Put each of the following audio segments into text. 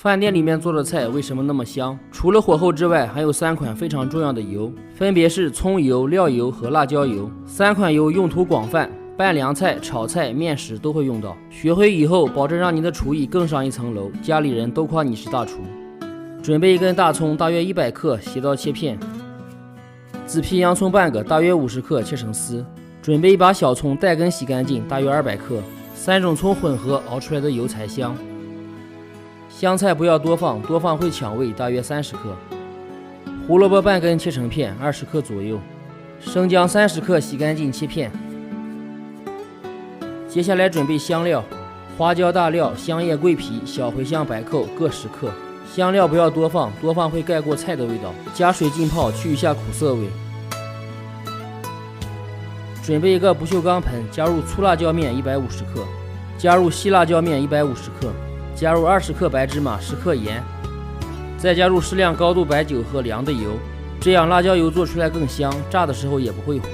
饭店里面做的菜为什么那么香？除了火候之外，还有3款非常重要的油，分别是葱油、料油和辣椒油。3款油用途广泛，拌凉菜、炒菜、面食都会用到。学会以后，保证让你的厨艺更上一层楼，家里人都夸你是大厨。准备一根大葱，大约100克，斜刀切片。紫皮洋葱半个，大约50克，切成丝。准备一把小葱，带根洗干净，大约200克。3种葱混合熬出来的油才香。香菜不要多放，多放会抢味，大约30克。胡萝卜半根切成片，20克左右。生姜30克，洗干净切片。接下来准备香料，花椒大料、香叶、桂皮、小茴香、白蔻各10克。香料不要多放，多放会盖过菜的味道。加水浸泡，去一下苦涩味。准备一个不锈钢盆，加入粗辣椒面150克，加入细辣椒面150克，加入20克白芝麻、10克盐，再加入适量高度白酒和凉的油，这样辣椒油做出来更香，炸的时候也不会糊。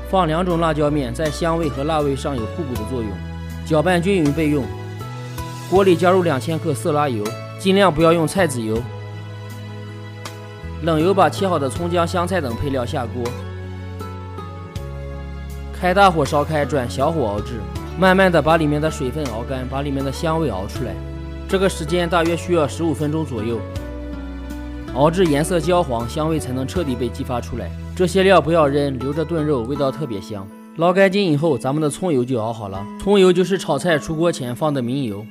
放2种辣椒面，在香味和辣味上有互补的作用，搅拌均匀备用。锅里加入2000克色拉油，尽量不要用菜籽油。冷油把切好的葱姜香菜等配料下锅，开大火烧开，转小火熬制，慢慢的把里面的水分熬干，把里面的香味熬出来。这个时间大约需要15分钟左右，熬至颜色焦黄，香味才能彻底被激发出来。这些料不要扔，留着炖肉，味道特别香。捞干净以后，咱们的葱油就熬好了。葱油就是炒菜出锅前放的明油。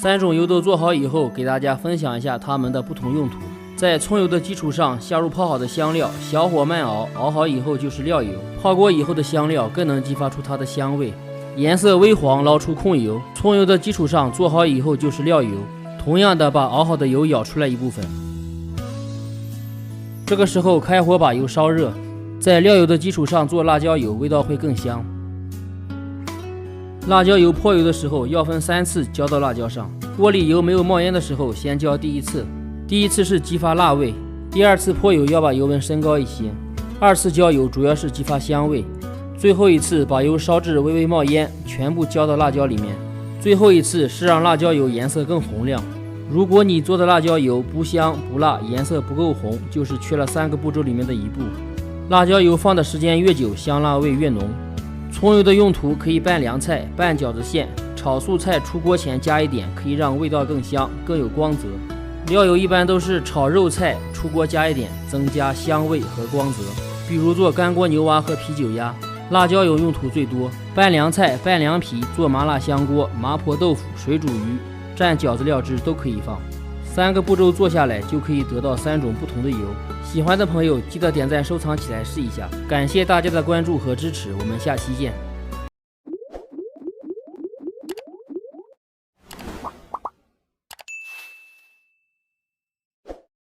3种油都做好以后，给大家分享一下它们的不同用途。在葱油的基础上下入泡好的香料，小火慢熬，熬好以后就是料油。泡过以后的香料更能激发出它的香味。颜色微黄，捞出控油。葱油的基础上做好以后就是料油，同样的把熬好的油舀出来一部分。这个时候开火把油烧热，在料油的基础上做辣椒油，味道会更香。辣椒油泼油的时候要分3次浇到辣椒上，锅里油没有冒烟的时候先浇第1次，第1次是激发辣味，第2次泼油要把油温升高一些，2次浇油主要是激发香味，最后一次把油烧至微微冒烟，全部浇到辣椒里面，最后一次是让辣椒油颜色更红亮。如果你做的辣椒油不香不辣，颜色不够红，就是缺了3个步骤里面的一步。辣椒油放的时间越久，香辣味越浓。葱油的用途可以拌凉菜、拌饺子馅、炒素菜，出锅前加一点，可以让味道更香，更有光泽。料油一般都是炒肉菜，出锅加一点，增加香味和光泽。比如做干锅牛蛙和啤酒鸭。辣椒油用途最多，拌凉菜、拌凉皮、做麻辣香锅、麻婆豆腐、水煮鱼、蘸饺子料汁都可以放。3个步骤做下来就可以得到3种不同的油。喜欢的朋友记得点赞收藏起来试一下。感谢大家的关注和支持，我们下期见。